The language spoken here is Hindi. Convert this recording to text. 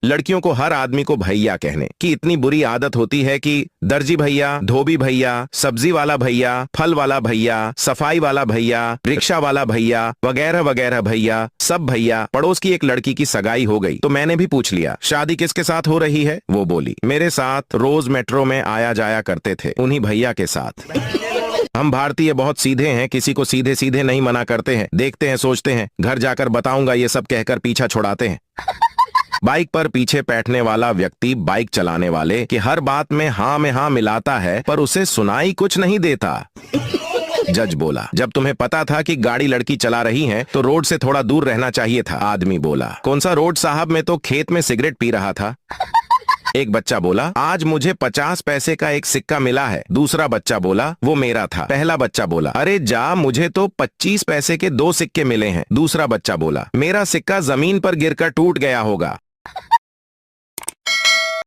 लड़कियों को हर आदमी को भैया कहने की इतनी बुरी आदत होती है कि दर्जी भैया, धोबी भैया, सब्जी वाला भैया, फल वाला भैया, सफाई वाला भैया, रिक्शा वाला भैया, वगैरह वगैरह भैया, सब भैया। पड़ोस की एक लड़की की सगाई हो गई तो मैंने भी पूछ लिया, शादी किसके साथ हो रही है? वो बोली, मेरे साथ रोज मेट्रो में आया जाया करते थे, उन्हीं भैया के साथ। हम भारतीय बहुत सीधे हैं, किसी को सीधे सीधे नहीं मना करते हैं, देखते हैं, सोचते हैं, घर जाकर बताऊंगा, ये सब कहकर पीछा छुड़ाते हैं। बाइक पर पीछे बैठने वाला व्यक्ति बाइक चलाने वाले की हर बात में हाँ मिलाता है, पर उसे सुनाई कुछ नहीं देता। जज बोला, जब तुम्हें पता था कि गाड़ी लड़की चला रही है तो रोड से थोड़ा दूर रहना चाहिए था। आदमी बोला, कौन सा रोड साहब, मैं तो खेत में सिगरेट पी रहा था। एक बच्चा बोला, आज मुझे 50 पैसे का एक सिक्का मिला है। दूसरा बच्चा बोला, वो मेरा था। पहला बच्चा बोला, अरे जा, मुझे तो 25 पैसे के 2 सिक्के मिले हैं। दूसरा बच्चा बोला, मेरा सिक्का जमीन पर गिरकर टूट गया होगा।